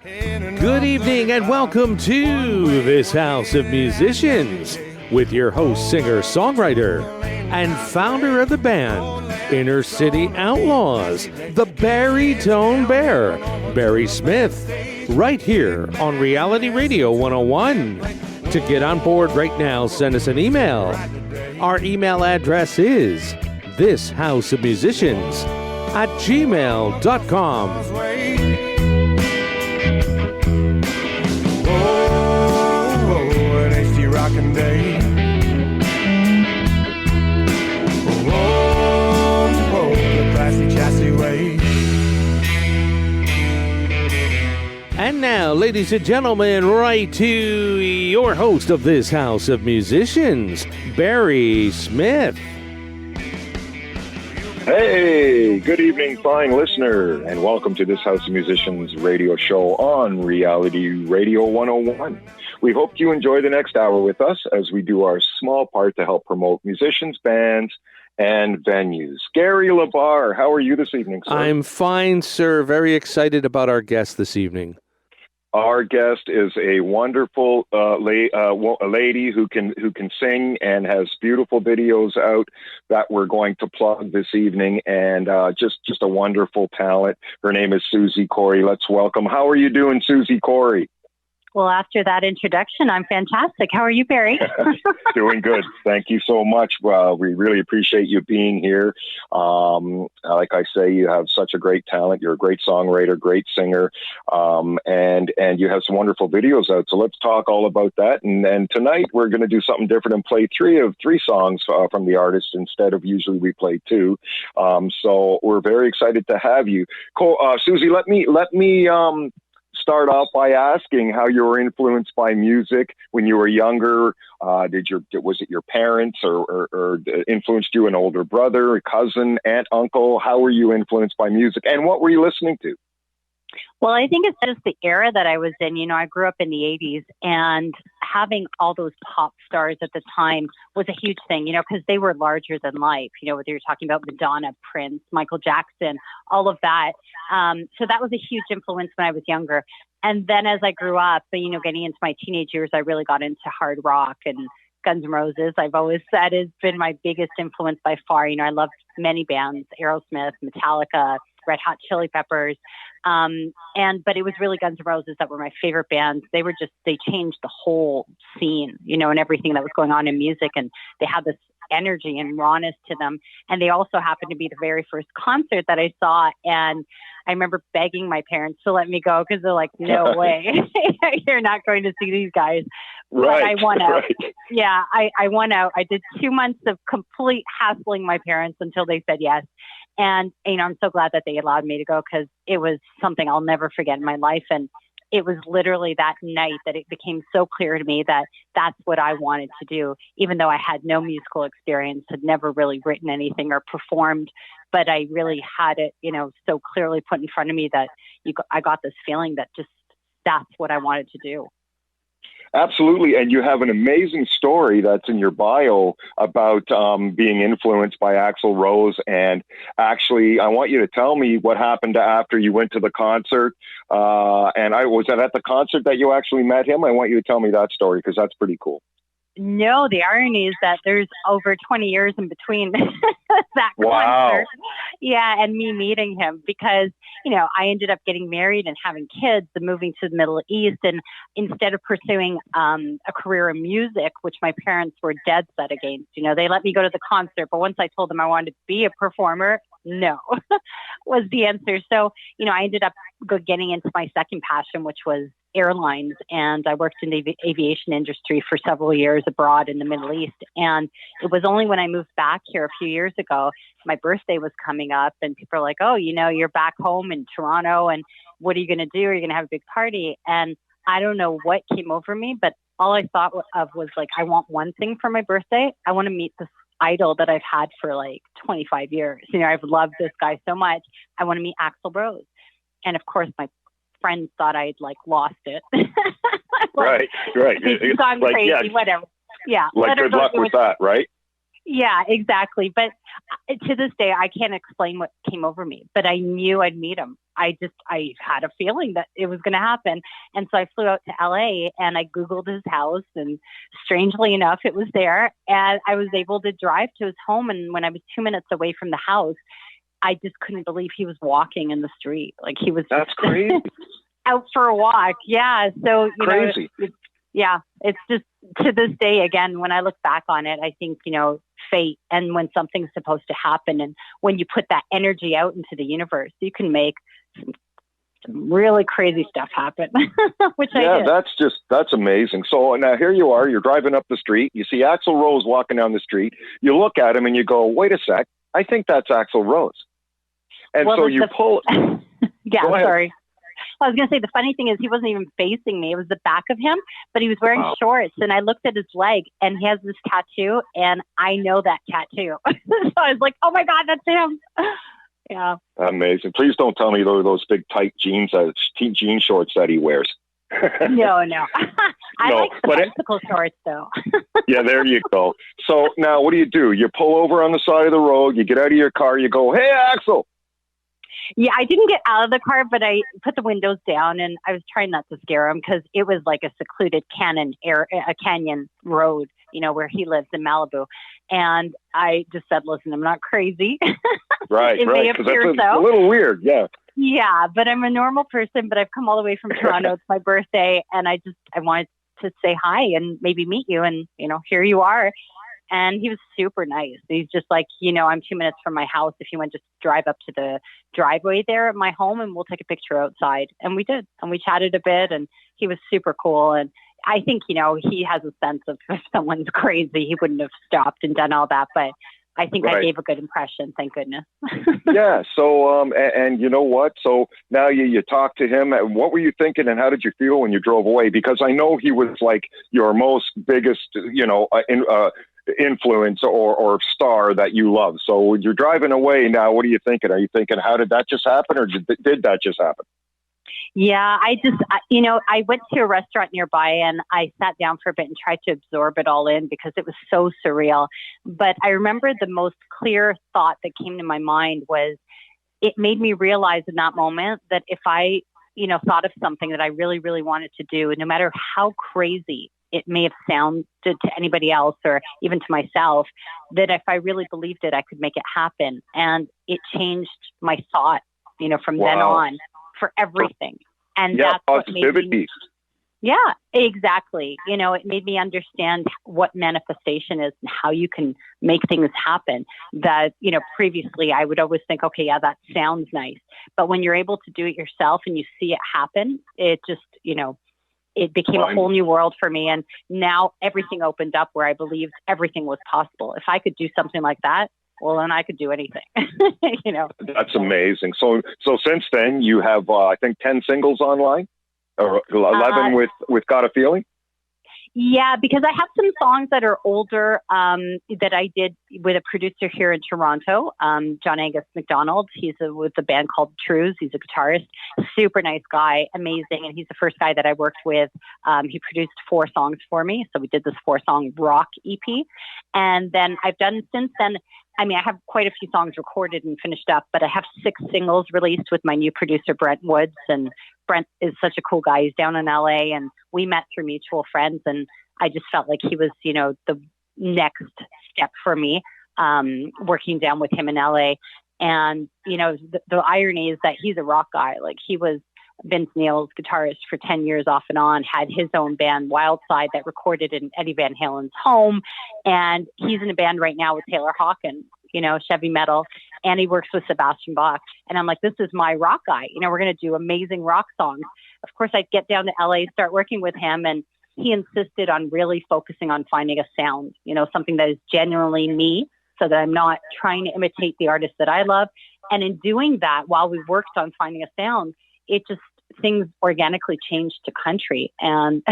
Good evening and welcome to this House of Musicians with your host, singer, songwriter, and founder of the band, Inner City Outlaws, the Baritone Bear, Barry Smith, right here on Reality Radio 101. To get on board right now, send us an email. Our email address is thishouseofmusicians@gmail.com. Rockin' day. Whoa, the classy chassis way. And now, ladies and gentlemen, right to your host of this House of Musicians, Barry Smith. Hey, good evening, fine listener, and welcome to this House of Musicians radio show on Reality Radio 101. We hope you enjoy the next hour with us as we do our small part to help promote musicians, bands, and venues. Gary LaBar, how are you this evening, sir? I'm fine, sir. Very excited about our guest this evening. Our guest is a wonderful lady who can sing and has beautiful videos out that we're going to plug this evening, and just a wonderful talent. Her name is Suzi Kory. Let's welcome. How are you doing, Suzi Kory? Well, after that introduction, I'm fantastic. How are you, Barry? Doing good. Thank you so much. We really appreciate you being here. Like I say, you have such a great talent. You're a great songwriter, great singer, and you have some wonderful videos out. So let's talk all about that. And tonight we're going to do something different and play three songs from the artist instead of usually we play two. So we're very excited to have you. Suzi, let me start off by asking how you were influenced by music when you were younger. Was it your parents or influenced you, an older brother, a cousin, aunt, uncle? How were you influenced by music, and what were you listening to? Well, I think it's just the era that I was in. You know, I grew up in the 80s, and having all those pop stars at the time was a huge thing, you know, because they were larger than life, you know, whether you're talking about Madonna, Prince, Michael Jackson, all of that. So that was a huge influence when I was younger. And then as I grew up, you know, getting into my teenage years, I really got into hard rock, and Guns N' Roses, I've always said, has been my biggest influence by far. You know, I loved many bands, Aerosmith, Metallica, Red Hot Chili Peppers. But it was really Guns N' Roses that were my favorite bands. They changed the whole scene, you know, and everything that was going on in music. And they had this energy and rawness to them. And they also happened to be the very first concert that I saw. And I remember begging my parents to let me go because they're like, no way, you're not going to see these guys. Right. But I won out. Right. Yeah, I won out. I did 2 months of complete hassling my parents until they said yes. And, you know, I'm so glad that they allowed me to go because it was something I'll never forget in my life. And it was literally that night that it became so clear to me that that's what I wanted to do, even though I had no musical experience, had never really written anything or performed. But I really had it, you know, so clearly put in front of me that I got this feeling that just that's what I wanted to do. Absolutely. And you have an amazing story that's in your bio about being influenced by Axl Rose. And actually, I want you to tell me what happened after you went to the concert. Was that at the concert that you actually met him? I want you to tell me that story because that's pretty cool. No, the irony is that there's over 20 years in between that Wow. concert. Yeah, and me meeting him because, you know, I ended up getting married and having kids and moving to the Middle East. And instead of pursuing a career in music, which my parents were dead set against, you know, they let me go to the concert. But once I told them I wanted to be a performer, no, was the answer. So, you know, I ended up getting into my second passion, which was airlines. And I worked in the aviation industry for several years abroad in the Middle East. And it was only when I moved back here a few years ago, my birthday was coming up and people are like, oh, you know, you're back home in Toronto and what are you going to do? Are you going to have a big party? And I don't know what came over me, but all I thought of was like, I want one thing for my birthday. I want to meet this idol that I've had for like 25 years. You know, I've loved this guy so much. I want to meet Axl Rose. And of course, my friends thought I'd like lost it. Right. It's gone like, crazy, yeah, whatever. Yeah. Like good luck with that, right? Yeah, exactly. But to this day, I can't explain what came over me, but I knew I'd meet him. I had a feeling that it was going to happen. And so I flew out to LA and I Googled his house, and strangely enough, it was there. And I was able to drive to his home. And when I was 2 minutes away from the house, I just couldn't believe he was walking in the street. Like he was That's crazy. out for a walk. Yeah. So, Crazy. It's just to this day, again, when I look back on it, I think, fate, and when something's supposed to happen and when you put that energy out into the universe, you can make some really crazy stuff happen, which I did. That's amazing. So now here you are, you're driving up the street, you see Axl Rose walking down the street, you look at him and you go, wait a sec, I think that's Axl Rose. And so you pull. Yeah, sorry. I was going to say, the funny thing is he wasn't even facing me. It was the back of him, but he was wearing shorts, and I looked at his leg, and he has this tattoo, and I know that tattoo. So I was like, oh my God, that's him. Yeah. Amazing. Please don't tell me those big tight jeans, jean shorts that he wears. No. I like the bicycle shorts, though. Yeah, there you go. So now what do? You pull over on the side of the road, you get out of your car, you go, hey, Axl. Yeah, I didn't get out of the car, but I put the windows down, and I was trying not to scare him because it was like a secluded canyon road, where he lives in Malibu. And I just said, listen, I'm not crazy. Right, it may appear that's a little weird, yeah. Yeah, but I'm a normal person, but I've come all the way from Toronto. It's my birthday, and I wanted to say hi and maybe meet you, and, here you are. And he was super nice. He's just like, I'm 2 minutes from my house. If you want to just drive up to the driveway there at my home, and we'll take a picture outside. And we did. And we chatted a bit, and he was super cool. And I think, he has a sense of if someone's crazy, he wouldn't have stopped and done all that. But I think I gave a good impression. Thank goodness. Yeah. So, and you know what? So now you talk to him. And what were you thinking, and how did you feel when you drove away? Because I know he was like your most biggest, influence or star that you love. So when you're driving away now, what are you thinking? Are you thinking, how did that just happen, or did that just happen? Yeah, I went to a restaurant nearby, and I sat down for a bit and tried to absorb it all in because it was so surreal. But I remember the most clear thought that came to my mind was, it made me realize in that moment that if I, thought of something that I really, really wanted to do, no matter how crazy it may have sounded to anybody else or even to myself, that if I really believed it, I could make it happen. And it changed my thought, from then on for everything. And that's positivity. What made me, yeah, exactly. It made me understand what manifestation is and how you can make things happen that, previously I would always think, okay, yeah, that sounds nice. But when you're able to do it yourself and you see it happen, it just, it became a whole new world for me. And now everything opened up where I believed everything was possible. If I could do something like that, well, then I could do anything, That's amazing. So since then you have, I think 10 singles online, or 11 with Got a Feeling. Yeah, because I have some songs that are older that I did with a producer here in Toronto, John Angus McDonald. He's with a band called Trues. He's a guitarist, super nice guy, amazing. And he's the first guy that I worked with. He produced 4 songs for me. So we did this 4-song rock EP. And then I've done since then, I have quite a few songs recorded and finished up, but I have 6 singles released with my new producer, Brent Woods. And Brent is such a cool guy. He's down in LA, and we met through mutual friends. And I just felt like he was, the next step for me, working down with him in LA. And, the irony is that he's a rock guy. Like, he was Vince Neil's guitarist for 10 years off and on, had his own band, Wildside, that recorded in Eddie Van Halen's home. And he's in a band right now with Taylor Hawkins, Chevy Metal, and he works with Sebastian Bach. And I'm like, this is my rock guy. We're going to do amazing rock songs. Of course, I'd get down to LA, start working with him, and he insisted on really focusing on finding a sound, something that is genuinely me, so that I'm not trying to imitate the artists that I love. And in doing that, while we worked on finding a sound, things organically changed to country. And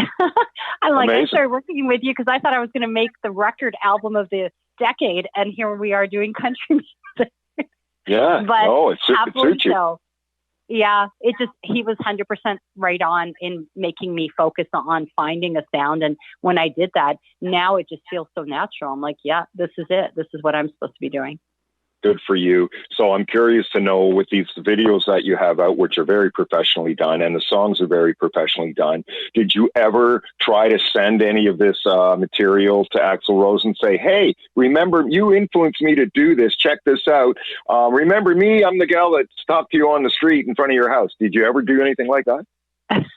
I'm like, I started working with you because I thought I was going to make the record album of the decade. And here we are doing country music. Yeah. But it suits you. So, yeah, he was 100% right on in making me focus on finding a sound. And when I did that, now it just feels so natural. I'm like, yeah, this is it. This is what I'm supposed to be doing. Good for you. So I'm curious to know, with these videos that you have out, which are very professionally done, and the songs are very professionally done, did you ever try to send any of this material to Axl Rose and say, hey, remember, you influenced me to do this. Check this out. Remember me? I'm the gal that stopped you on the street in front of your house. Did you ever do anything like that?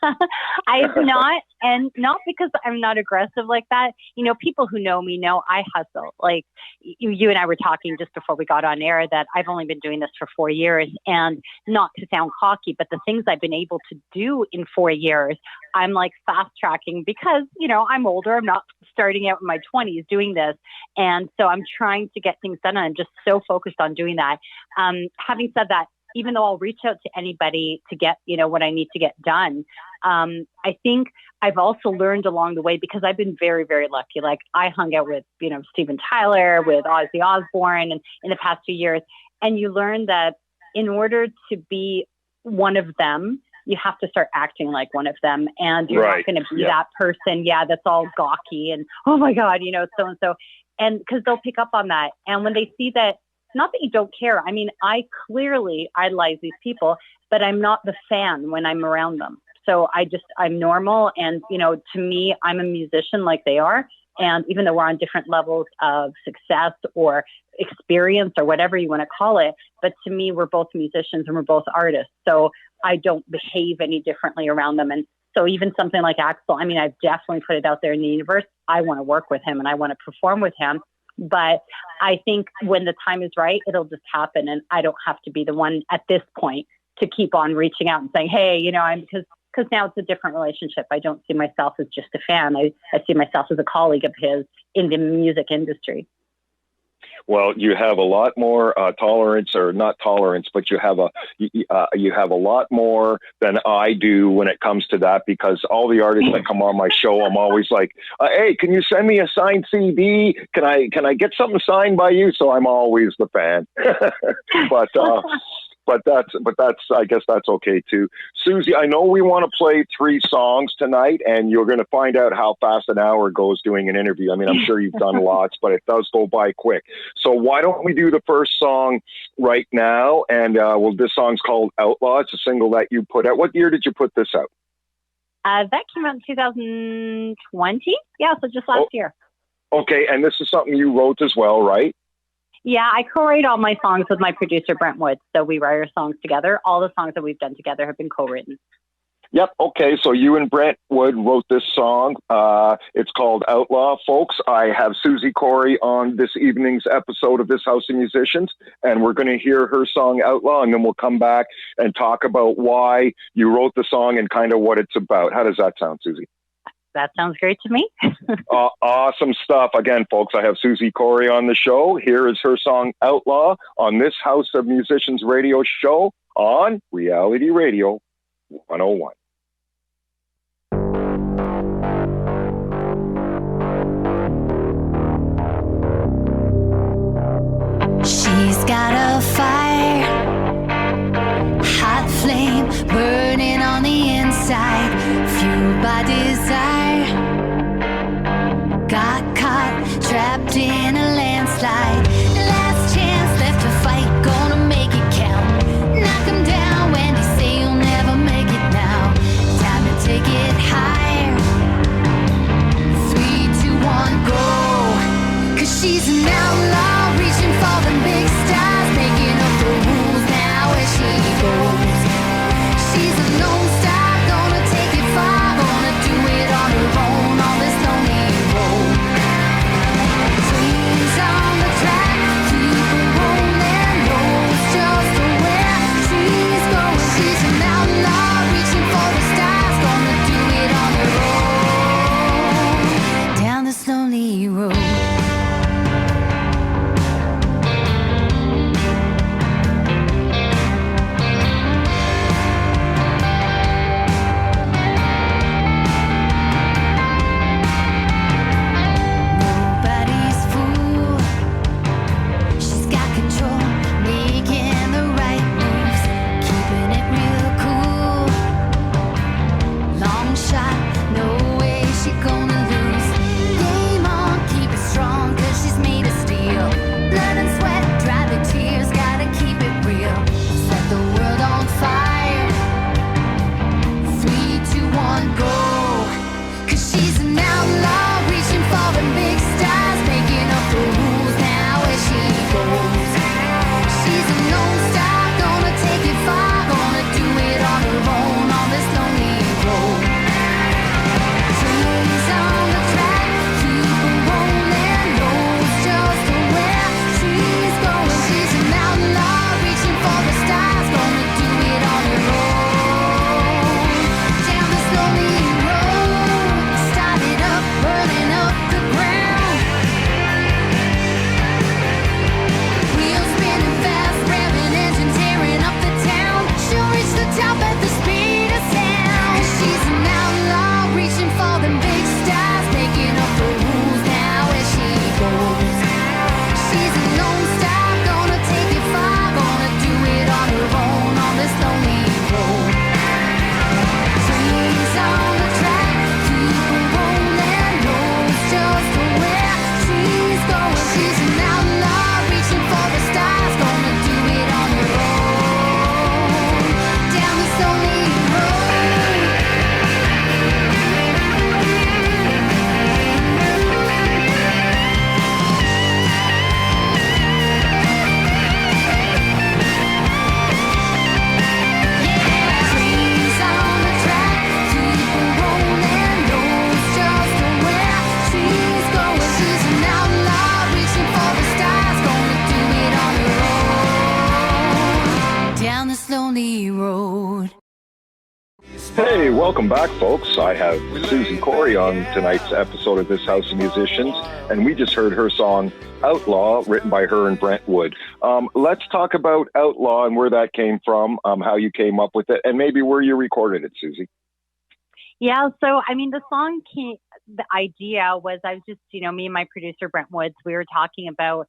I have not, and not because I'm not aggressive like that. You know, people who know me know I hustle. Like you and I were talking just before we got on air that I've only been doing this for 4 years, and not to sound cocky, but the things I've been able to do in 4 years, I'm like fast tracking because, you know, I'm older. I'm not starting out in my 20s doing this. And so I'm trying to get things done. And I'm just so focused on doing that. Having said that, even though I'll reach out to anybody to get, you know, what I need to get done, I think I've also learned along the way, because I've been very, very lucky. Like I hung out with, you know, Steven Tyler, with Ozzy Osbourne, and in the past 2 years. And you learn that in order to be one of them, you have to start acting like one of them. And you're not going to be that person, that's all gawky and, oh my God, you know, so-and-so. And because they'll pick up on that. And when they see that, not that you don't care. I mean, I clearly idolize these people, but I'm not the fan when I'm around them. So I'm normal. And, you know, to me, I'm a musician like they are. And even though we're on different levels of success or experience or whatever you want to call it, but to me, we're both musicians and we're both artists. So I don't behave any differently around them. And so even something like Axl, I mean, I've definitely put it out there in the universe. I want to work with him and I want to perform with him. But I think when the time is right, it'll just happen. And I don't have to be the one at this point to keep on reaching out and saying, hey, you know, because now it's a different relationship. I don't see myself as just a fan. I see myself as a colleague of his in the music industry. Well, you have a lot more tolerance, or not tolerance, but you have a lot more than I do when it comes to that, because all the artists that come on my show, I'm always like, hey, can you send me a signed CD? Can I get something signed by you? So I'm always the fan. But that's I guess that's okay too. Suzi, I know we want to play 3 songs tonight, and you're going to find out how fast an hour goes doing an interview. I mean, I'm sure you've done lots, but it does go by quick. So why don't we do the first song right now? And this song's called Outlaw. It's a single that you put out. What year did you put this out? That came out in 2020. Yeah, so just last year. Okay, and this is something you wrote as well, right? Yeah, I co-write all my songs with my producer, Brent Wood. So we write our songs together. All the songs that we've done together have been co-written. Yep. Okay. So you and Brent Wood wrote this song. It's called Outlaw. Folks, I have Suzi Kory on this evening's episode of This House of Musicians, and we're going to hear her song Outlaw, and then we'll come back and talk about why you wrote the song and kind of what it's about. How does that sound, Suzi? That sounds great to me. Awesome stuff. Again, folks, I have Suzi Kory on the show. Here is her song Outlaw on this House of Musicians radio show on Reality Radio 101. She's got a fire, hot flame burning on the inside, fueled by desire. Got caught, trapped in a landslide. Last chance left to fight, gonna make it count. Knock 'em down when they say you'll never make it now. Time to take it higher. 3, 2, 1, go. 'Cause she's an outlaw, reaching for the big stars, making up the rules now as she goes. She's a lone star, gonna take it far, gonna do it on her own on this lonely road. Dreams on the track, keep her rolling, knows just where she's going. She's an outlaw, reaching for the stars, gonna do it on her own down this lonely road. Tears Hey, welcome back, folks. I have Suzi Kory on tonight's episode of This House of Musicians, and we just heard her song Outlaw, written by her and Brentwood. Let's talk about Outlaw and where that came from, how you came up with it, and maybe where you recorded it, Suzi. Yeah, so I mean, the song came, the idea was I was just, me and my producer Brent Woods, we were talking about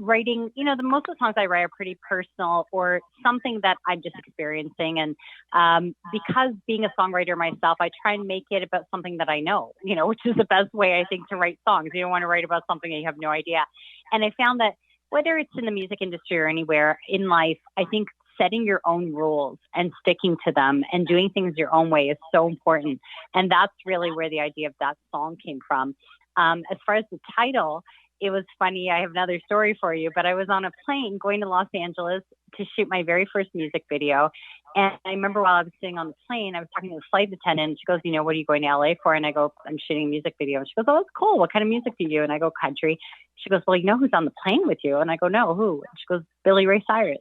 writing, the most of the songs I write are pretty personal or something that I'm just experiencing. And because being a songwriter myself, I try and make it about something that I know, which is the best way I think to write songs. You don't want to write about something that you have no idea. And I found that whether it's in the music industry or anywhere in life, I think setting your own rules and sticking to them and doing things your own way is so important. And that's really where the idea of that song came from. As far as the title, it was funny. I have another story for you, but I was on a plane going to Los Angeles to shoot my very first music video. And I remember while I was sitting on the plane, I was talking to the flight attendant. And she goes, what are you going to LA for? And I go, I'm shooting a music video. And she goes, oh, that's cool. What kind of music do you do? And I go, country. She goes, well, you know who's on the plane with you? And I go, no, who? And she goes, Billy Ray Cyrus.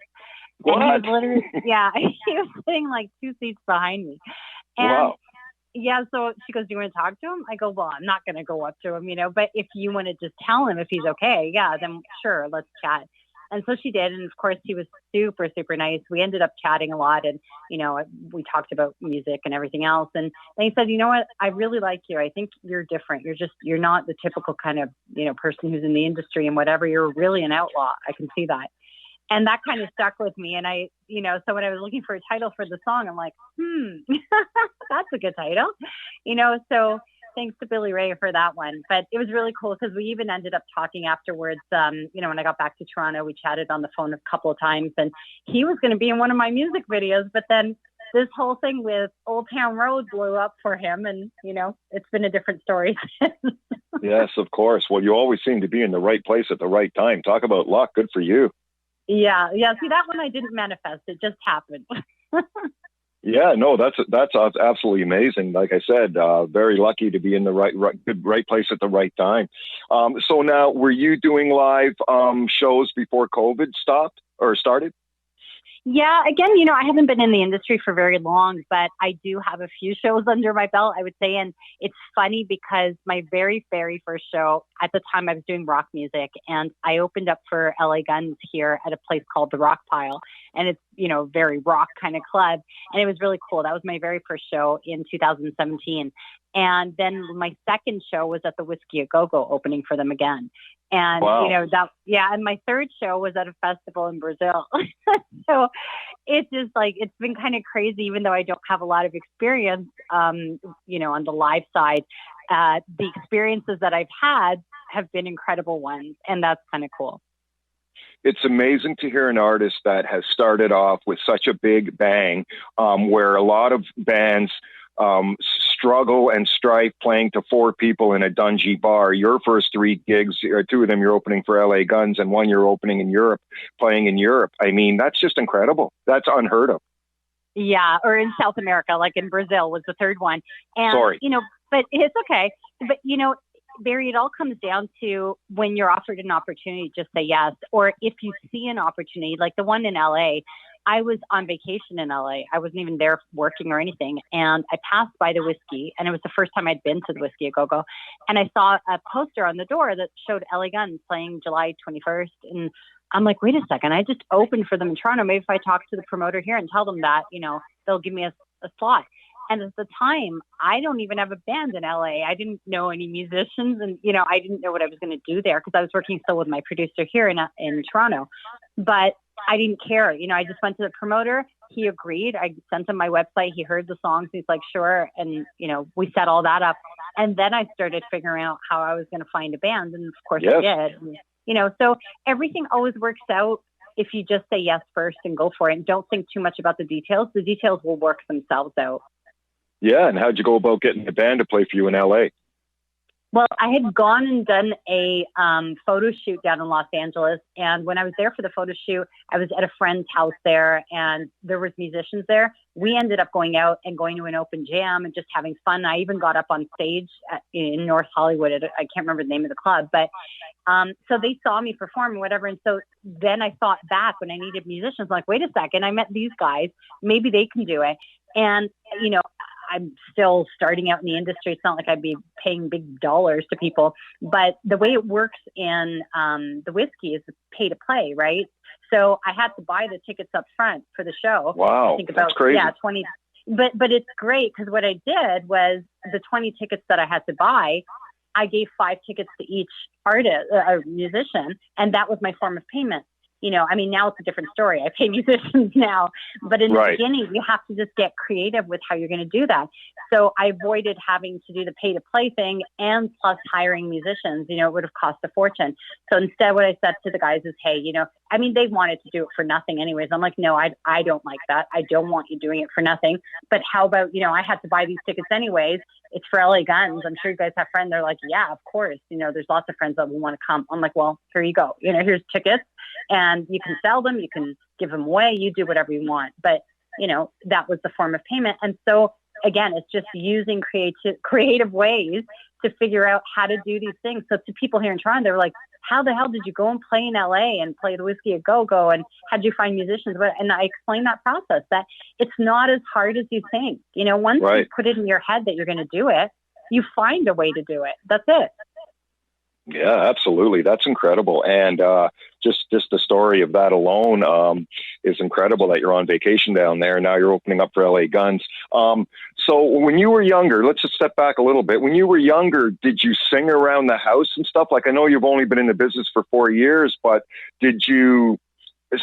What? And he was literally, he was sitting like 2 seats behind me. And wow. Yeah, so she goes, do you want to talk to him? I go, well, I'm not going to go up to him, but if you want to just tell him if he's okay, yeah, then sure, let's chat. And so she did. And of course, he was super, super nice. We ended up chatting a lot and, we talked about music and everything else. And he said, you know what, I really like you. I think you're different. You're not the typical kind of, person who's in the industry and whatever. You're really an outlaw. I can see that. And that kind of stuck with me. And I, so when I was looking for a title for the song, I'm like, that's a good title, so thanks to Billy Ray for that one. But it was really cool because we even ended up talking afterwards. When I got back to Toronto, we chatted on the phone a couple of times and he was going to be in one of my music videos. But then this whole thing with Old Town Road blew up for him. And, it's been a different story. Yes, of course. Well, you always seem to be in the right place at the right time. Talk about luck. Good for you. Yeah. See, that one I didn't manifest. It just happened. Yeah, no, that's absolutely amazing. Like I said, very lucky to be in the right place at the right time. So now, were you doing live shows before COVID stopped or started? Yeah, again, I haven't been in the industry for very long, but I do have a few shows under my belt, I would say. And it's funny because my very, very first show, at the time I was doing rock music, and I opened up for LA Guns here at a place called The Rock Pile. And it's, very rock kind of club. And it was really cool. That was my very first show in 2017. And then my second show was at the Whiskey A Go-Go opening for them again. And, wow. And my third show was at a festival in Brazil. So it's just it's been kind of crazy, even though I don't have a lot of experience, on the live side. The experiences that I've had have been incredible ones. And that's kind of cool. It's amazing to hear an artist that has started off with such a big bang, where a lot of bands struggle and strive playing to 4 people in a dungy bar. Your first 3 gigs, 2 of them you're opening for LA Guns and 1 you're opening in Europe, playing in Europe. I mean, that's just incredible. That's unheard of. Yeah, or in South America, like in Brazil was the third one. And, sorry. But it's okay. But, Barry, it all comes down to when you're offered an opportunity, just say yes. Or if you see an opportunity, like the one in LA, I was on vacation in LA. I wasn't even there working or anything. And I passed by the Whiskey, and it was the first time I'd been to the Whiskey A Go-Go. And I saw a poster on the door that showed LA Guns playing July 21st. And I'm like, wait a second, I just opened for them in Toronto. Maybe if I talk to the promoter here and tell them that, they'll give me a slot. And at the time, I don't even have a band in LA. I didn't know any musicians, and I didn't know what I was going to do there because I was working still with my producer here in Toronto. But I didn't care. I just went to the promoter. He agreed. I sent him my website. He heard the songs. He's like, sure. And we set all that up. And then I started figuring out how I was going to find a band, and of course yes. I did. And, so everything always works out if you just say yes first and go for it, and don't think too much about the details. The details will work themselves out. Yeah, and how'd you go about getting a band to play for you in LA? Well, I had gone and done a photo shoot down in Los Angeles. And when I was there for the photo shoot, I was at a friend's house there and there was musicians there. We ended up going out and going to an open jam and just having fun. I even got up on stage in North Hollywood. I can't remember the name of the club, but so they saw me perform and whatever. And so then I thought back when I needed musicians, like, wait a second, I met these guys. Maybe they can do it. And, I'm still starting out in the industry. It's not like I'd be paying big dollars to people, but the way it works in the whiskey is pay to play, right? So I had to buy the tickets up front for the show. Wow, I think about, that's crazy. Yeah, 20. But it's great because what I did was the 20 tickets that I had to buy, I gave 5 tickets to each artist, musician, and that was my form of payment. Now it's a different story. I pay musicians now, but in the beginning, you have to just get creative with how you're going to do that. So I avoided having to do the pay to play thing and plus hiring musicians, it would have cost a fortune. So instead, what I said to the guys is, hey, they wanted to do it for nothing anyways. I'm like, no, I don't like that. I don't want you doing it for nothing. But how about, I had to buy these tickets anyways. It's for LA Guns. I'm sure you guys have friends. They're like, yeah, of course. There's lots of friends that will want to come. I'm like, well, here you go. Here's tickets. And you can sell them, you can give them away, you do whatever you want. But, that was the form of payment. And so, again, it's just using creative ways to figure out how to do these things. So to people here in Toronto, they're like, how the hell did you go and play in LA and play the Whiskey a Go-Go? And how'd you find musicians? And I explained that process, that it's not as hard as you think. Once you put it in your head that you're going to do it, you find a way to do it. That's it. Yeah, absolutely. That's incredible. And just the story of that alone is incredible that you're on vacation down there. Now you're opening up for LA Guns. So when you were younger, let's just step back a little bit. When you were younger, did you sing around the house and stuff? Like, I know you've only been in the business for 4 years, but did you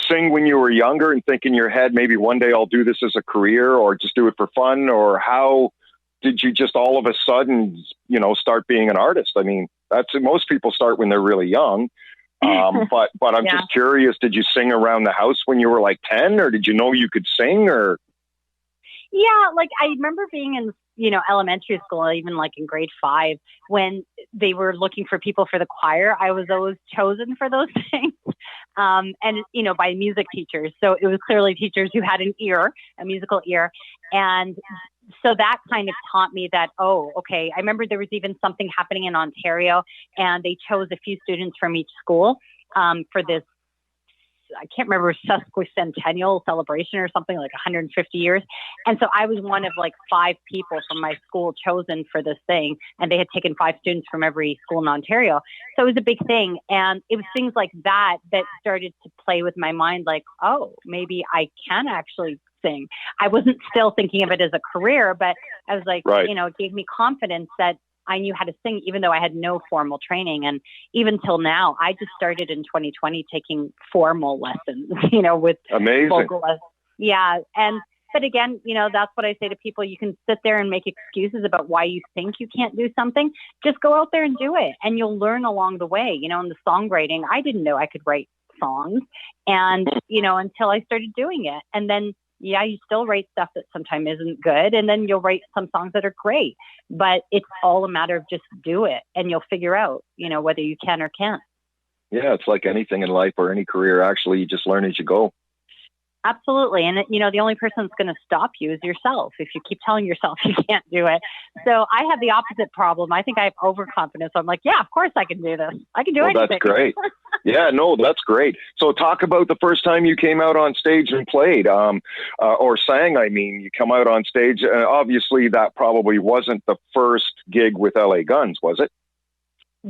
sing when you were younger and think in your head, maybe one day I'll do this as a career, or just do it for fun? Or how did you just all of a sudden, start being an artist? I mean, most people start when they're really young. But I'm just curious, did you sing around the house when you were like 10, or did you know you could sing? Or yeah, like I remember being in, elementary school, even like in grade 5, when they were looking for people for the choir. I was always chosen for those things. And, by music teachers. So it was clearly teachers who had a musical ear. And so that kind of taught me that, oh, okay. I remember there was even something happening in Ontario, and they chose a few students from each school for this, I can't remember, sesquicentennial celebration or something, like 150 years. And so I was one of like 5 people from my school chosen for this thing. And they had taken 5 students from every school in Ontario. So it was a big thing. And it was things like that started to play with my mind, like, oh, maybe I can actually sing. I wasn't still thinking of it as a career, but I was like, it gave me confidence that I knew how to sing, even though I had no formal training. And even till now, I just started in 2020 taking formal lessons, with amazing vocal lessons. Yeah. But again, that's what I say to people. You can sit there and make excuses about why you think you can't do something. Just go out there and do it. And you'll learn along the way. In the songwriting, I didn't know I could write songs. And, until I started doing it. And then, you still write stuff that sometimes isn't good, and then you'll write some songs that are great, but it's all a matter of just do it, and you'll figure out, whether you can or can't. Yeah, it's like anything in life or any career. Actually, you just learn as you go. Absolutely. And, the only person that's going to stop you is yourself if you keep telling yourself you can't do it. So I have the opposite problem. I think I have overconfidence. I'm like, yeah, of course I can do this. I can do anything. That's great. Yeah, no, that's great. So talk about the first time you came out on stage and played or sang. I mean, you come out on stage. Obviously, that probably wasn't the first gig with LA Guns, was it?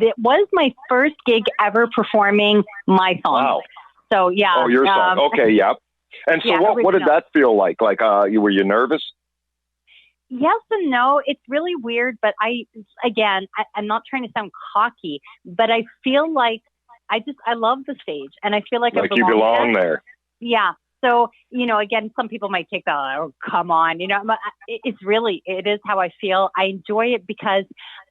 It was my first gig ever performing my song. Wow. So, yeah. Oh, your song. Okay, yeah. And so what did that feel like? Like, were you nervous? Yes and no. It's really weird, but I'm not trying to sound cocky, but I feel like I love the stage, and I feel like I belong there. Yeah. So, again, some people might take that, oh, come on, it is how I feel. I enjoy it because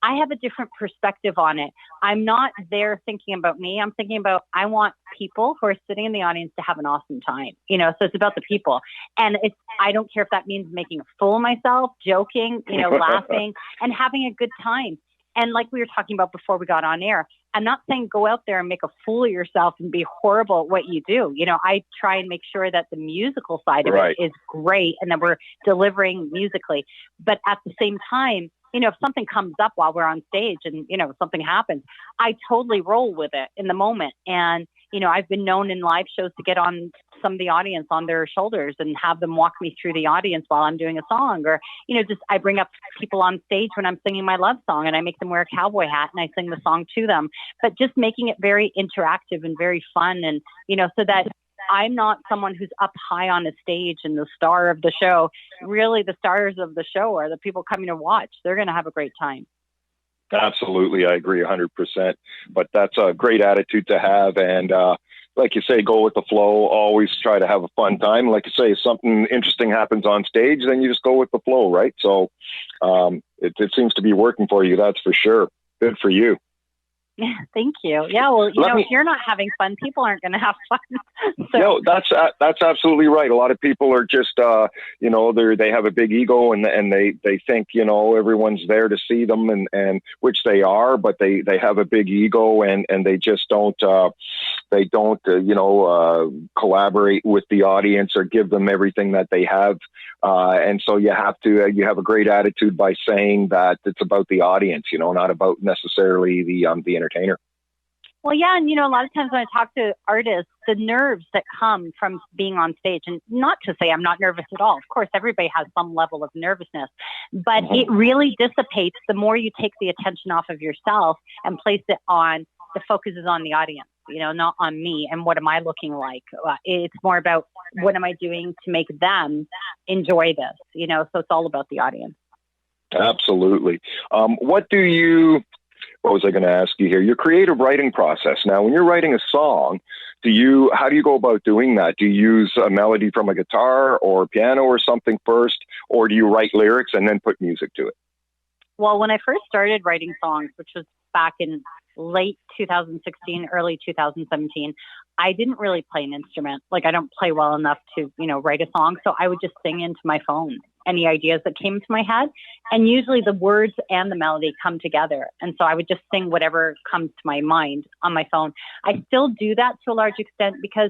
I have a different perspective on it. I'm not there thinking about me. I'm thinking about, I want people who are sitting in the audience to have an awesome time, so it's about the people. And I don't care if that means making a fool of myself, joking, laughing and having a good time. And like we were talking about before we got on air, I'm not saying go out there and make a fool of yourself and be horrible at what you do. I try and make sure that the musical side of it is great and that we're delivering musically. But at the same time, if something comes up while we're on stage and, something happens, I totally roll with it in the moment. And, I've been known in live shows to get on some of the audience on their shoulders and have them walk me through the audience while I'm doing a song. Or, just I bring up people on stage when I'm singing my love song and I make them wear a cowboy hat and I sing the song to them. But just making it very interactive and very fun, and, so that I'm not someone who's up high on a stage and the star of the show. Really, the stars of the show are the people coming to watch. They're going to have a great time. Absolutely. I agree 100%. But that's a great attitude to have. And like you say, go with the flow. Always try to have a fun time. Like you say, if something interesting happens on stage, then you just go with the flow, right? So it seems to be working for you. That's for sure. Good for you. Yeah, thank you. Yeah, well, if you're not having fun, people aren't going to have fun. So. No, that's absolutely right. A lot of people are just, they have a big ego and they think, everyone's there to see them, and which they are, but they have a big ego and they just don't collaborate with the audience or give them everything that they have. And so you have a great attitude by saying that it's about the audience, not about necessarily the entertainer. Well, yeah. And, a lot of times when I talk to artists, the nerves that come from being on stage, and not to say I'm not nervous at all. Of course, everybody has some level of nervousness, but it really dissipates the more you take the attention off of yourself and place it on, the focus is on the audience, not on me and what am I looking like. It's more about what am I doing to make them enjoy this, so it's all about the audience. Absolutely. What was I going to ask you here? Your creative writing process. Now, when you're writing a song, how do you go about doing that? Do you use a melody from a guitar or piano or something first, or do you write lyrics and then put music to it? Well, when I first started writing songs, which was back in late 2016, early 2017, I didn't really play an instrument. Like, I don't play well enough to, write a song. So I would just sing into my phone any ideas that came to my head. And usually the words and the melody come together. And so I would just sing whatever comes to my mind on my phone. I still do that to a large extent because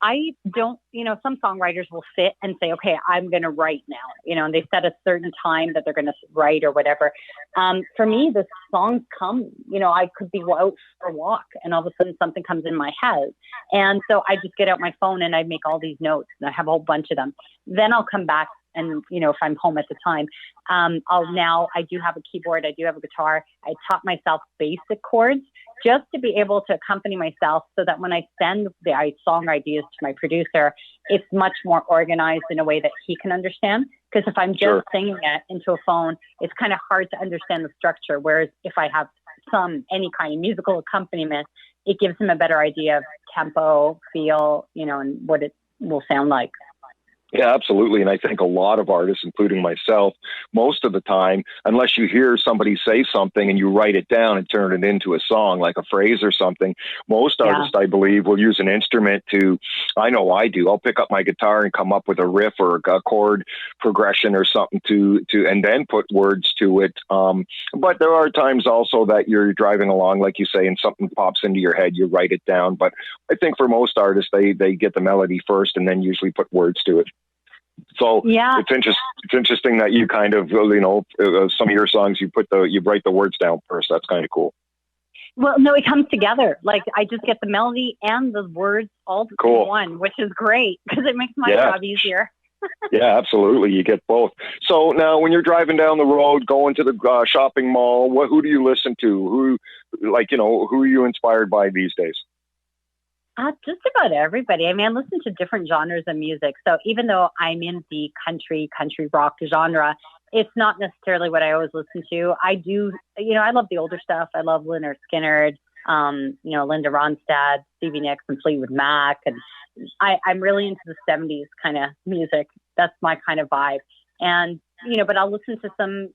I don't, some songwriters will sit and say, okay, I'm going to write now, and they set a certain time that they're going to write or whatever. For me, the songs come, I could be out for a walk and all of a sudden something comes in my head. And so I just get out my phone and I make all these notes and I have a whole bunch of them. Then I'll come back and, if I'm home at the time, I do have a keyboard. I do have a guitar. I taught myself basic chords just to be able to accompany myself so that when I send the song ideas to my producer, it's much more organized in a way that he can understand. Because if I'm just singing it into a phone, it's kind of hard to understand the structure. Whereas if I have any kind of musical accompaniment, it gives him a better idea of tempo, feel, and what it will sound like. Yeah, absolutely. And I think a lot of artists, including myself, most of the time, unless you hear somebody say something and you write it down and turn it into a song, like a phrase or something, most artists, I believe, will use an instrument I know I do. I'll pick up my guitar and come up with a riff or a chord progression or something and then put words to it. But there are times also that you're driving along, like you say, and something pops into your head, you write it down. But I think for most artists, they get the melody first and then usually put words to it. So it's interesting that you kind of, some of your songs, you write the words down first. That's kind of cool. Well, no, it comes together. Like, I just get the melody and the words all in one, which is great because it makes my job easier. Yeah, absolutely. You get both. So now when you're driving down the road, going to the shopping mall, who do you listen to? Who are you inspired by these days? Just about everybody. I mean, I listen to different genres of music. So even though I'm in the country rock genre, it's not necessarily what I always listen to. I do, I love the older stuff. I love Lynyrd Skynyrd, Linda Ronstadt, Stevie Nicks, and Fleetwood Mac. And I'm really into the 70s kind of music. That's my kind of vibe. And, but I'll listen to some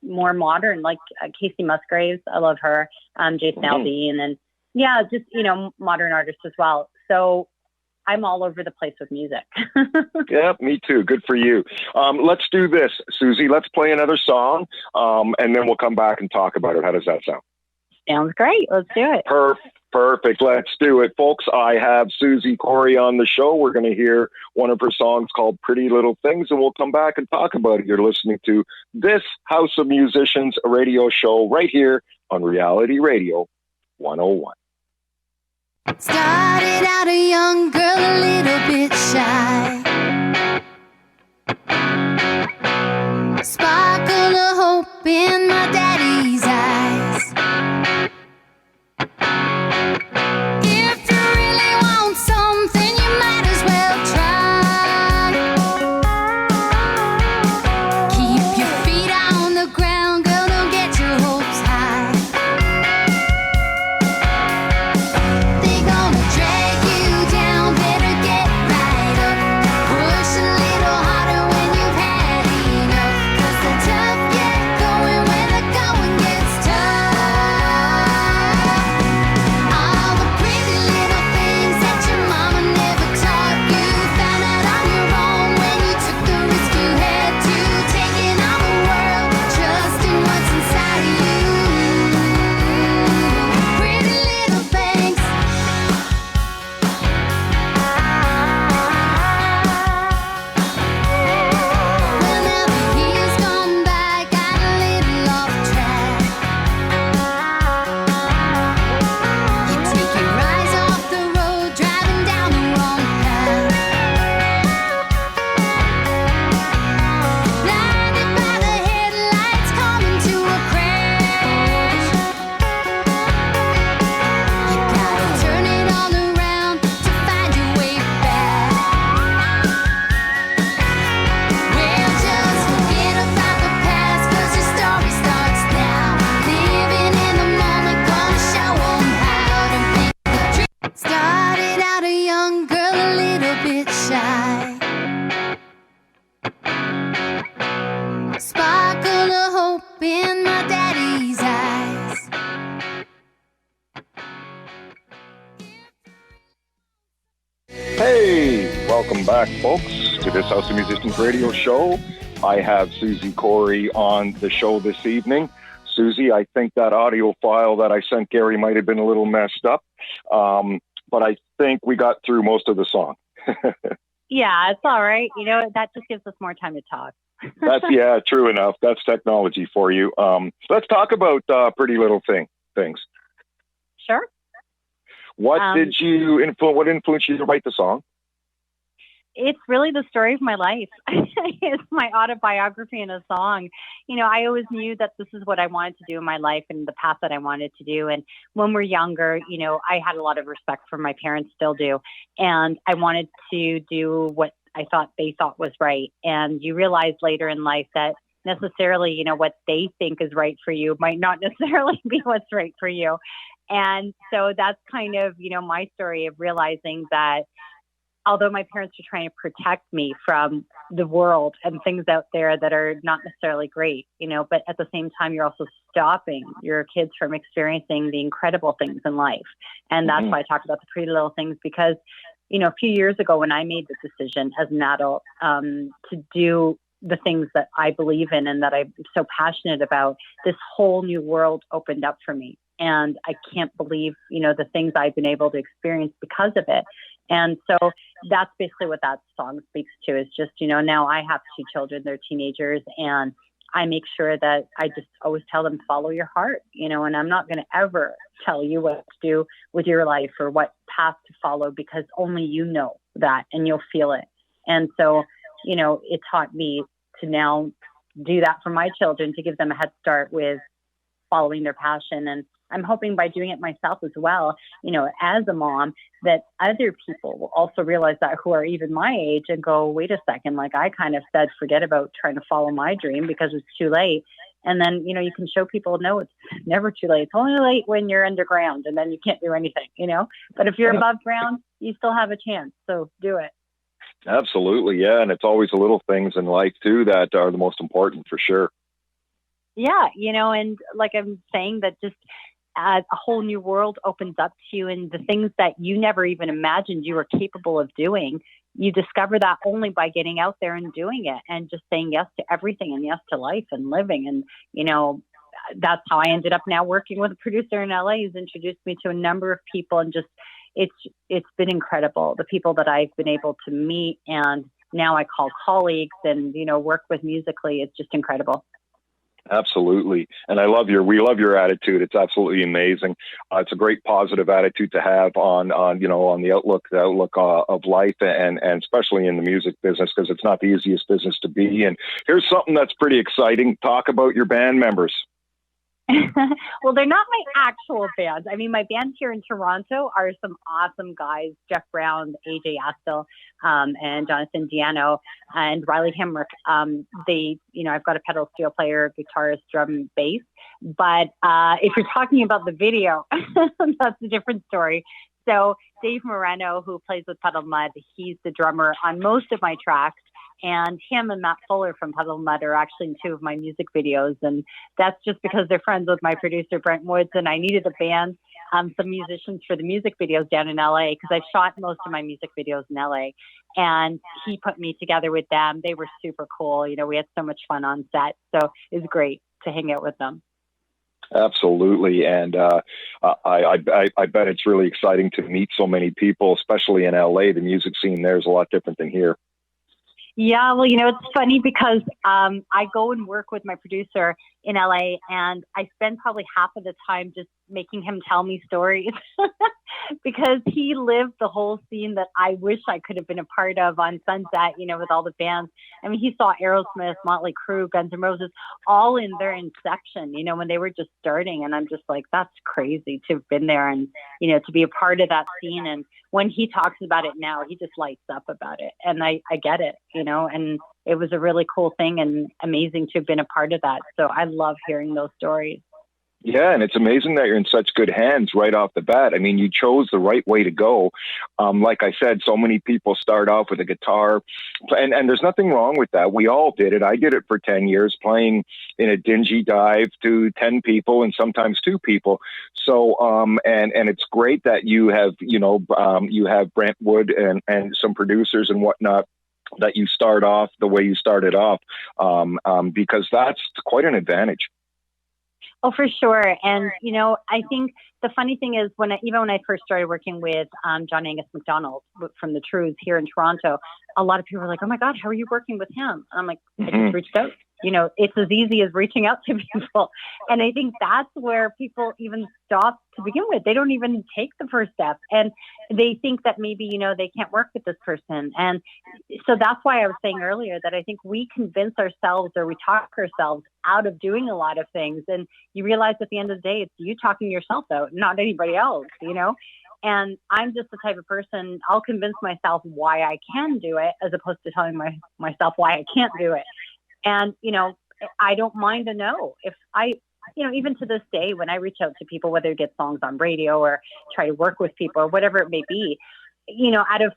more modern, like Casey Musgraves. I love her. Jason Aldean, and just, modern artists as well. So I'm all over the place with music. Yeah, me too. Good for you. Let's do this, Suzi. Let's play another song, and then we'll come back and talk about it. How does that sound? Sounds great. Let's do it. Perfect. Let's do it. Folks, I have Suzi Kory on the show. We're going to hear one of her songs called Pretty Little Things, and we'll come back and talk about it. You're listening to this House of Musicians radio show right here on Reality Radio 101. Started out a young girl, a little bit shy. Sparkle of hope in my daddy's eyes. If you really want something, you might as well try. Keep your feet on the ground, girl, don't get your hopes high. They gonna drag you down, better get right up. Push a little harder when you've had enough. 'Cause the tough get going when the going gets tough. All the pretty little things that your mama never taught you, found out on your own when you took the risk you had to. Taking on the world, trusting what's inside of you. Pretty little things. Well, now the years gone by, got a little off track. You take your eyes off the road, driving down the wrong path. Blinded by the headlights, coming to a crash. You gotta turn it all around to find your way back. Well, just forget about the past, 'cause your story starts now. Living in the moment, gonna show 'em how to make the dream. Started out a young girl, a little bit shy. Sparkle of hope in my daddy's eyes. Hey, welcome back, folks, to this House of Musicians radio show. I have Suzi Kory on the show this evening. Suzi, I think that audio file that I sent Gary might have been a little messed up, but I think we got through most of the song. Yeah, it's all right. You know, that just gives us more time to talk. Yeah, true enough. That's technology for you. Let's talk about Pretty Little Things. Sure. What Um, What influenced you to write the song? It's really the story of my life. It's my autobiography in a song. You know, I always knew that this is what I wanted to do in my life and the path that I wanted to do. And when we're younger, you know, I had a lot of respect for my parents, still do. And I wanted to do what I thought they thought was right. And you realize later in life that necessarily, you know, what they think is right for you might not necessarily be what's right for you. And so that's kind of, you know, my story of realizing that although my parents are trying to protect me from the world and things out there that are not necessarily great, you know, but at the same time, you're also stopping your kids from experiencing the incredible things in life. And that's why I talk about the pretty little things, because, you know, a few years ago when I made the decision as an adult to do the things that I believe in and that I'm so passionate about, this whole new world opened up for me. And I can't believe, you know, the things I've been able to experience because of it. And so that's basically what that song speaks to, is just, you know, now I have two children, they're teenagers, and I make sure that I just always tell them, follow your heart, you know, and I'm not going to ever tell you what to do with your life or what path to follow, because only you know that and you'll feel it. And so, you know, it taught me to now do that for my children, to give them a head start with following their passion. And I'm hoping by doing it myself as well, you know, as a mom, that other people will also realize that, who are even my age, and go, wait a second, like I kind of said, forget about trying to follow my dream because it's too late. And then, you know, you can show people, no, it's never too late. It's only late when you're underground and then you can't do anything, you know, but if you're above ground, you still have a chance. So do it. Absolutely. Yeah. And it's always the little things in life too that are the most important, for sure. Yeah. You know, and like I'm saying, that just a whole new world opens up to you, and the things that you never even imagined you were capable of doing, you discover that only by getting out there and doing it, and just saying yes to everything and yes to life and living. And, you know, that's how I ended up now working with a producer in LA who's introduced me to a number of people, and just, it's been incredible. The people that I've been able to meet and now I call colleagues and, you know, work with musically, it's just incredible. Absolutely. And we love your attitude. It's absolutely amazing. It's a great positive attitude to have on the outlook of life and especially in the music business, because it's not the easiest business to be in. Here's something that's pretty exciting. Talk about your band members. Well, they're not my actual band. I mean, my band here in Toronto are some awesome guys: Jeff Brown, AJ Astle, and Jonathan Diano, and Riley Hemrick. I've got a pedal steel player, guitarist, drum, bass. But if you're talking about the video, that's a different story. So Dave Moreno, who plays with Puddle Mud, he's the drummer on most of my tracks. And him and Matt Fuller from Puddle Mud are actually in two of my music videos. And that's just because they're friends with my producer, Brent Woods. And I needed a band, some musicians for the music videos down in LA, because I've shot most of my music videos in LA. And he put me together with them. They were super cool. You know, we had so much fun on set. So it was great to hang out with them. Absolutely. And I bet it's really exciting to meet so many people, especially in LA. The music scene there is a lot different than here. Yeah, well, it's funny because I go and work with my producer in LA, and I spend probably half of the time just making him tell me stories because he lived the whole scene that I wish I could have been a part of on Sunset, with all the bands. I mean, he saw Aerosmith, Motley Crue, Guns N' Roses, all in their inception, when they were just starting. And I'm just like, that's crazy to have been there and, to be a part of that scene. And when he talks about it now, he just lights up about it. And I get it, and it was a really cool thing and amazing to have been a part of that. So I love hearing those stories. Yeah, and it's amazing that you're in such good hands right off the bat. I mean, you chose the right way to go. Like I said, so many people start off with a guitar, and there's nothing wrong with that. We all did it. I did it for 10 years, playing in a dingy dive to 10 people and sometimes 2 people. So, and it's great that you have, you have Brent Wood and some producers and whatnot, that you start off the way you started off, because that's quite an advantage. Oh, for sure. And, I think the funny thing is when I first started working with John Angus MacDonald from the Trues here in Toronto, a lot of people were like, oh my God, how are you working with him? And I'm like, I just reached out. It's as easy as reaching out to people. And I think that's where people even stop to begin with. They don't even take the first step. And they think that maybe, they can't work with this person. And so that's why I was saying earlier that I think we convince ourselves or we talk ourselves out of doing a lot of things. And you realize at the end of the day, it's you talking yourself out, not anybody else, And I'm just the type of person, I'll convince myself why I can do it as opposed to telling myself why I can't do it. And, I don't mind a no. If I, even to this day, when I reach out to people, whether it gets songs on radio or try to work with people or whatever it may be, out of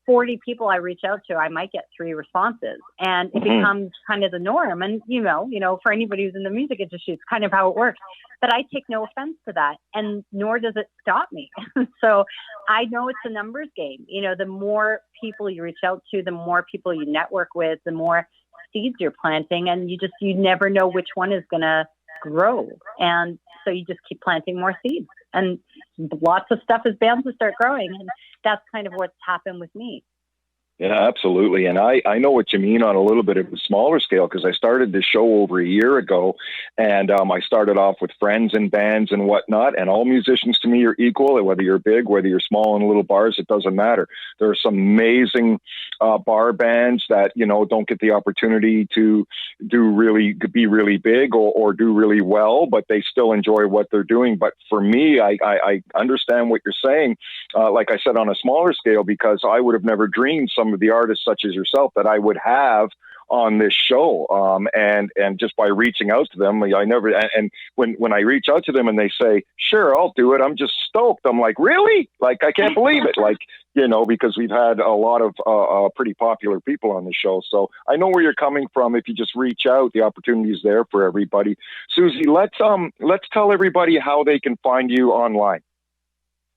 40 people I reach out to, I might get 3 responses, and it becomes kind of the norm. And, for anybody who's in the music industry, it's kind of how it works. But I take no offense to that, and nor does it stop me. So I know it's a numbers game. The more people you reach out to, the more people you network with, the more seeds you're planting, and you never know which one is going to grow. And so you just keep planting more seeds, and lots of stuff is bound to start growing. And that's kind of what's happened with me. Yeah, absolutely. And I know what you mean on a little bit of a smaller scale, because I started this show over a year ago, and I started off with friends and bands and whatnot, and all musicians to me are equal, whether you're big, whether you're small in little bars, it doesn't matter. There are some amazing bar bands that, don't get the opportunity to be really big or do really well, but they still enjoy what they're doing. But for me, I understand what you're saying, like I said, on a smaller scale, because I would have never dreamed some of the artists such as yourself that I would have on this show. And just by reaching out to them, when I reach out to them and they say, sure, I'll do it, I'm just stoked. I'm like, really? Like, I can't believe it. Like, because we've had a lot of pretty popular people on the show. So I know where you're coming from. If you just reach out, the opportunity is there for everybody. Suzi, let's tell everybody how they can find you online.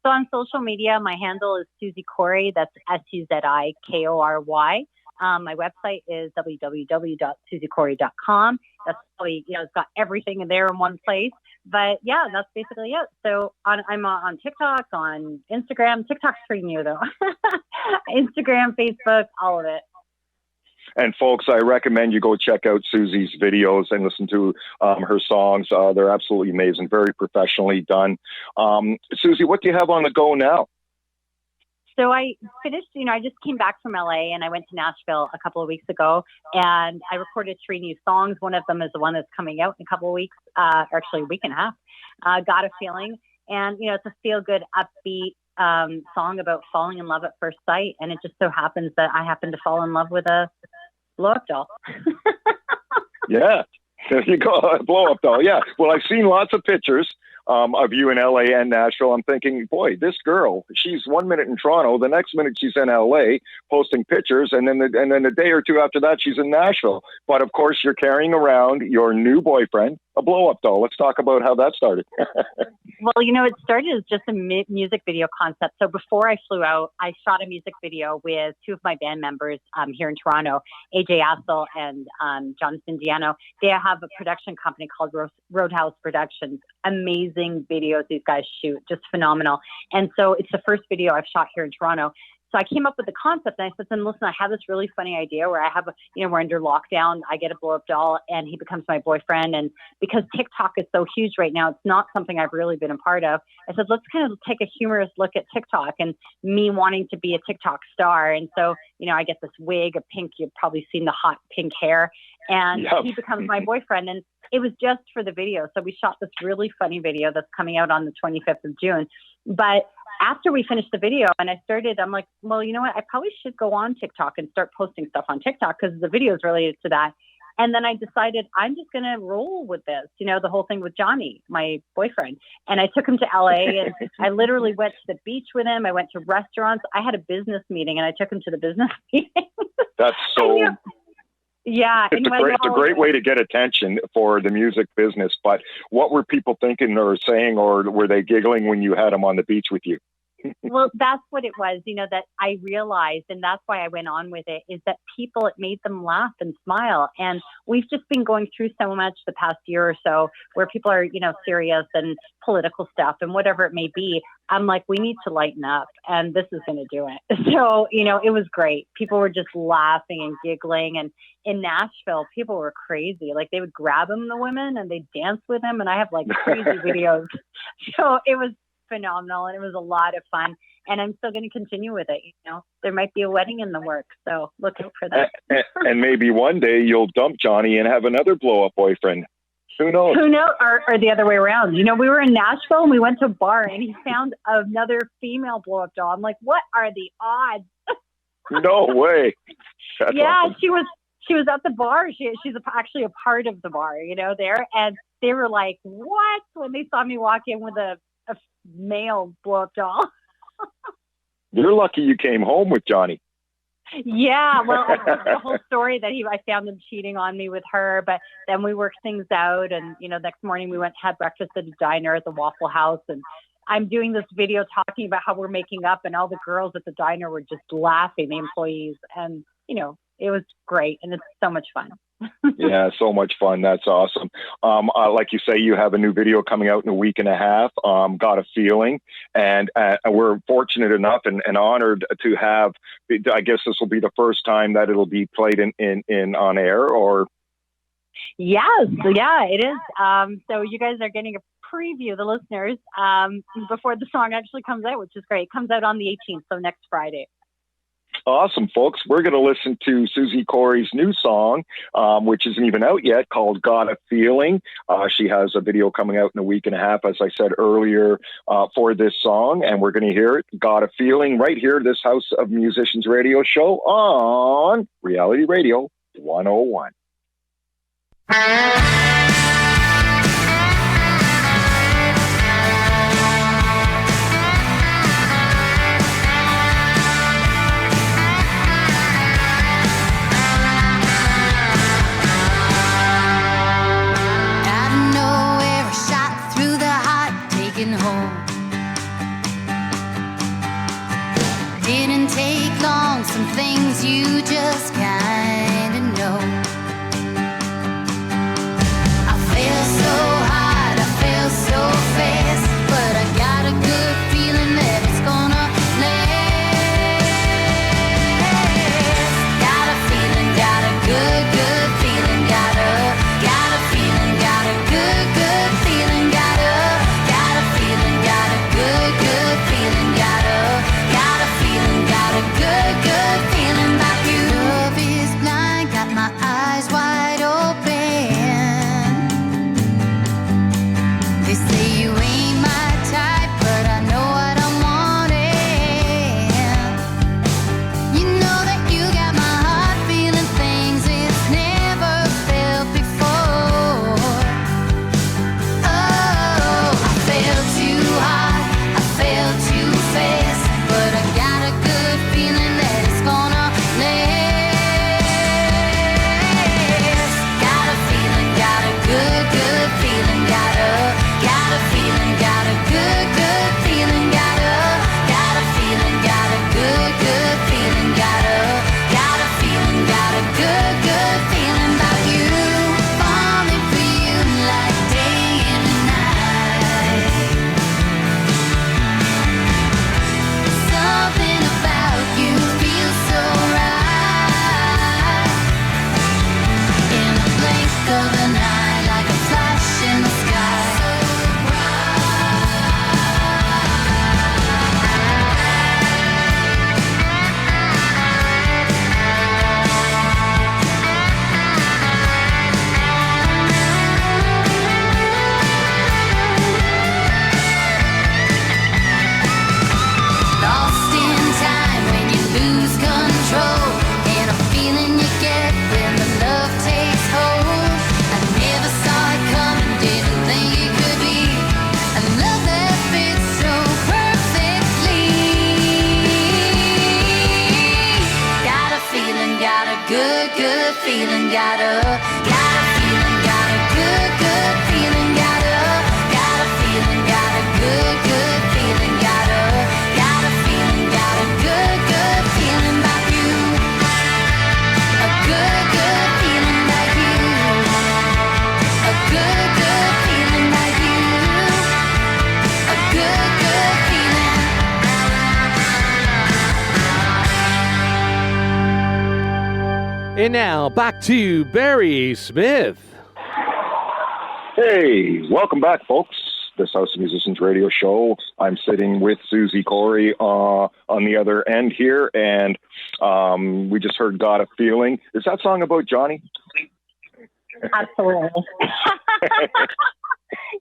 So on social media, my handle is Suzi Kory. That's SUZIKORY. My website is www.suzikory.com. That's probably, it's got everything there in one place. But yeah, that's basically it. So I'm on TikTok, on Instagram. TikTok's pretty new though. Instagram, Facebook, all of it. And folks, I recommend you go check out Suzi's videos and listen to her songs. They're absolutely amazing, very professionally done. Suzi, what do you have on the go now? So I finished, I just came back from LA and I went to Nashville a couple of weeks ago and I recorded 3 new songs. One of them is the one that's coming out in a couple of weeks, or actually a week and a half, Got a Feeling. And, it's a feel-good, upbeat song about falling in love at first sight. And it just so happens that I happen to fall in love with a blow-up doll. Yeah, there you go, a blow-up doll. Yeah, well, I've seen lots of pictures of you in LA and Nashville. I'm thinking, boy, this girl, she's 1 minute in Toronto, the next minute she's in LA posting pictures, and then a day or two after that, she's in Nashville. But of course, you're carrying around your new boyfriend, a blow-up doll. Let's talk about how that started. Well, it started as just a music video concept. So before I flew out, I shot a music video with 2 of my band members here in Toronto, AJ Assel and Jonathan Diano. They have a production company called Roadhouse Productions. Amazing videos these guys shoot, just phenomenal. And so it's the first video I've shot here in Toronto. So I came up with the concept and I said, listen, I have this really funny idea where I have we're under lockdown. I get a blow up doll and he becomes my boyfriend. And because TikTok is so huge right now, it's not something I've really been a part of. I said, let's kind of take a humorous look at TikTok and me wanting to be a TikTok star. And so, I get this wig, a pink, you've probably seen the hot pink hair, and Yep. He becomes my boyfriend. And it was just for the video. So we shot this really funny video that's coming out on the 25th of June. But after we finished the video and I started, I'm like, well, you know what? I probably should go on TikTok and start posting stuff on TikTok because the video is related to that. And then I decided I'm just going to roll with this, the whole thing with Johnny, my boyfriend. And I took him to LA and I literally went to the beach with him. I went to restaurants. I had a business meeting and I took him to the business meeting. That's so... Yeah. It's a great way to get attention for the music business. But what were people thinking or saying, or were they giggling when you had them on the beach with you? Well, that's what it was, that I realized, and that's why I went on with it, is that it made them laugh and smile. And we've just been going through so much the past year or so where people are, serious and political stuff and whatever it may be. I'm like, we need to lighten up and this is going to do it. So, it was great. People were just laughing and giggling. And in Nashville, people were crazy. Like they would grab him, the women, and they'd dance with him. And I have like crazy videos. So it was phenomenal and it was a lot of fun and I'm still going to continue with it. There might be a wedding in the works, so look out for that. And maybe one day you'll dump Johnny and have another blow up boyfriend. Who knows? Or the other way around. We were in Nashville and we went to a bar and he found another female blow up doll. I'm like, what are the odds? No way. That's awesome. she was at the bar. She's actually a part of the bar, there, and they were like, what, when they saw me walk in with a male blow-up doll. You're lucky you came home with Johnny. Yeah, well, the whole story that I found him cheating on me with her, but then we worked things out, and next morning we went to have breakfast at a diner at the Waffle House, and I'm doing this video talking about how we're making up, and all the girls at the diner were just laughing, the employees, and it was great, and it's so much fun. Yeah, so much fun. That's awesome. Like you say, you have a new video coming out in a week and a half, Got a Feeling. And we're fortunate enough and honored to have, I guess this will be the first time that it'll be played in on air, or? Yes, yeah, it is. So you guys are getting a preview, the listeners, before the song actually comes out, which is great. It comes out on the 18th, so next Friday. Awesome, folks. We're going to listen to Suzi Kory's new song, which isn't even out yet, called Got a Feeling. She has a video coming out in a week and a half, as I said earlier, for this song. And we're going to hear it, Got a Feeling, right here, this House of Musicians radio show on Reality Radio 101. Home. Didn't take long, some things you just kinda know. And now back to Barry Smith. Hey, welcome back, folks. This House of Musicians radio show. I'm sitting with Suzi Kory on the other end here, and we just heard "Got a Feeling." Is that song about Johnny? Absolutely.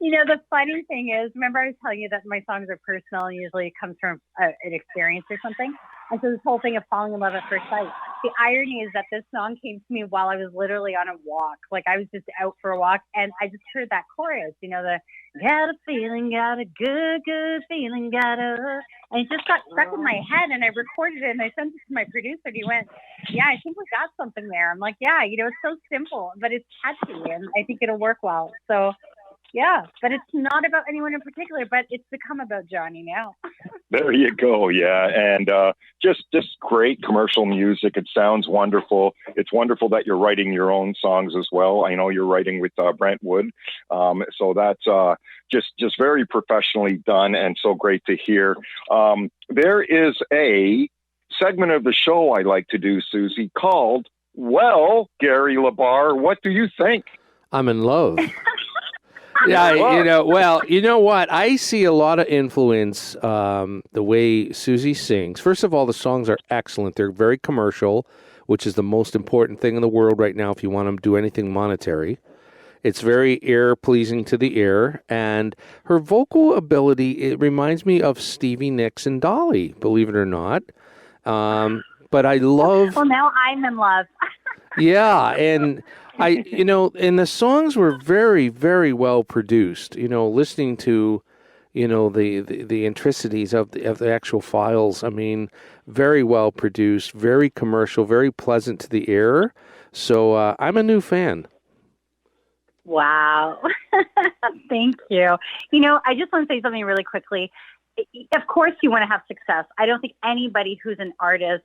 You know, the funny thing is, remember I was telling you that my songs are personal and usually it comes from an experience or something? And so this whole thing of falling in love at first sight. The irony is that this song came to me while I was literally on a walk. Like I was just out for a walk and I just heard that chorus, you know, the got a feeling, got a good, good feeling, got a... And it just got stuck in my head and I recorded it and I sent it to my producer and he went, yeah, I think we got something there. I'm like, yeah, you know, it's so simple, but it's catchy and I think it'll work well. So yeah, but it's not about anyone in particular, but it's become about Johnny now. There you go. Yeah. And just great commercial music. It sounds wonderful. It's wonderful that you're writing your own songs as well. I know you're writing with Brent Wood. So that's just very professionally done and so great to hear. There is a segment of the show I like to do, Suzi, called, well, Gary Labar, what do you think? I'm in love. Yeah, you know what? I see a lot of influence the way Suzi sings. First of all, the songs are excellent. They're very commercial, which is the most important thing in the world right now if you want to do anything monetary. It's very ear-pleasing to the ear. And her vocal ability, it reminds me of Stevie Nicks and Dolly, believe it or not. But I love... Well, now I'm in love. Yeah, and... and the songs were very, very well produced. You know, listening to, the intricacies of the actual files. I mean, very well produced, very commercial, very pleasant to the ear. So I'm a new fan. Wow. Thank you. You know, I just want to say something really quickly. Of course you want to have success. I don't think anybody who's an artist,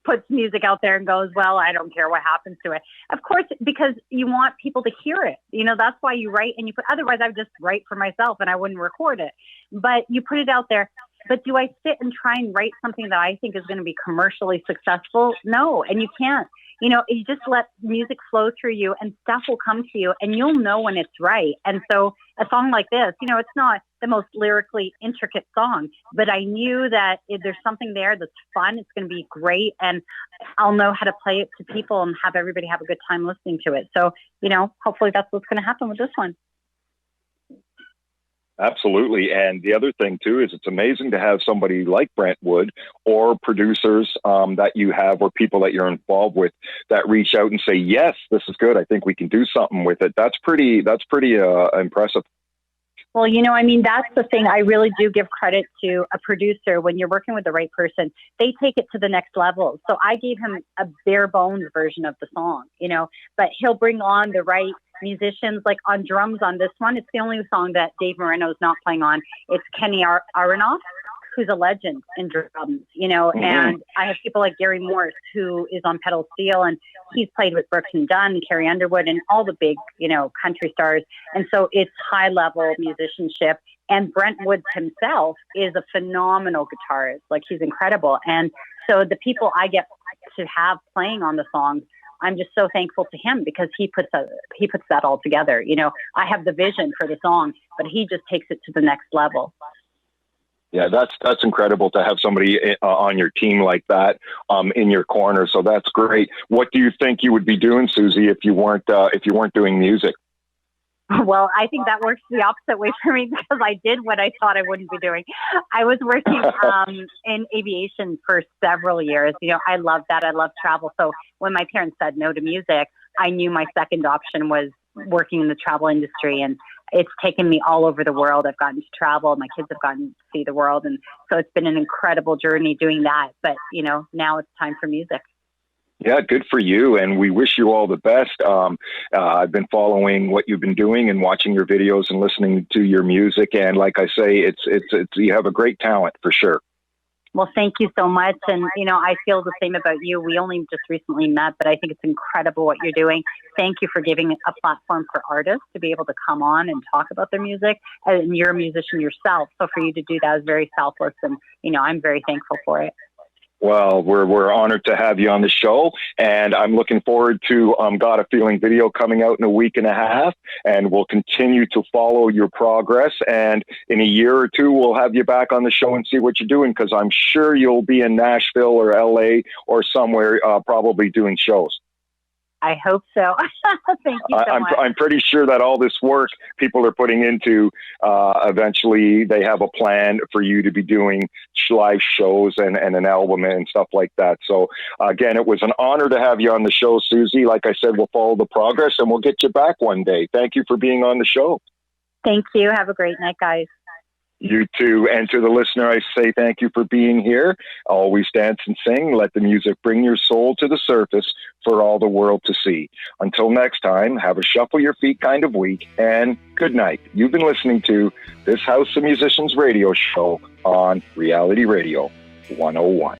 puts music out there and goes, well, I don't care what happens to it. Of course, because you want people to hear it. That's why you write and you put, otherwise I would just write for myself and I wouldn't record it. But you put it out there. But do I sit and try and write something that I think is going to be commercially successful? No, and you can't. You just let music flow through you and stuff will come to you and you'll know when it's right. And so a song like this, it's not the most lyrically intricate song, but I knew that if there's something there that's fun, it's going to be great. And I'll know how to play it to people and have everybody have a good time listening to it. So, hopefully that's what's going to happen with this one. Absolutely. And the other thing, too, is it's amazing to have somebody like Brent Wood or producers that you have or people that you're involved with that reach out and say, yes, this is good. I think we can do something with it. That's pretty impressive. Well, that's the thing. I really do give credit to a producer. When you're working with the right person, they take it to the next level. So I gave him a bare bones version of the song, but he'll bring on the right musicians, like on drums on this one. It's the only song that Dave Moreno is not playing on. It's Kenny Aronoff, who's a legend in drums, and I have people like Gary Morse, who is on pedal steel, and he's played with Brooks and Dunn, Carrie Underwood, and all the big, country stars. And so it's high level musicianship. And Brent Woods himself is a phenomenal guitarist. Like, he's incredible. And so the people I get to have playing on the songs, I'm just so thankful to him because he puts that all together. I have the vision for the song, but he just takes it to the next level. Yeah, that's incredible to have somebody on your team like that in your corner. So that's great. What do you think you would be doing, Suzi, if you weren't doing music? Well, I think that works the opposite way for me because I did what I thought I wouldn't be doing. I was working in aviation for several years. I love that. I love travel. So when my parents said no to music, I knew my second option was working in the travel industry. And it's taken me all over the world. I've gotten to travel. My kids have gotten to see the world. And so it's been an incredible journey doing that. But, now it's time for music. Yeah, good for you. And we wish you all the best. I've been following what you've been doing and watching your videos and listening to your music. And like I say, it's you have a great talent for sure. Well, thank you so much. And, I feel the same about you. We only just recently met, but I think it's incredible what you're doing. Thank you for giving a platform for artists to be able to come on and talk about their music. And you're a musician yourself. So for you to do that is very selfless. And, I'm very thankful for it. Well, we're honored to have you on the show, and I'm looking forward to Got a Feeling video coming out in a week and a half, and we'll continue to follow your progress. And in a year or two, we'll have you back on the show and see what you're doing, because I'm sure you'll be in Nashville or LA or somewhere probably doing shows. I hope so. Thank you so much. I'm pretty sure that all this work people are putting into, eventually they have a plan for you to be doing live shows and an album and stuff like that. So again, it was an honor to have you on the show, Suzi. Like I said, we'll follow the progress and we'll get you back one day. Thank you for being on the show. Thank you. Have a great night, guys. You too. And to the listener, I say thank you for being here. Always dance and sing. Let the music bring your soul to the surface for all the world to see. Until next time, have a shuffle your feet kind of week, and good night. You've been listening to this House of Musicians radio show on Reality Radio 101.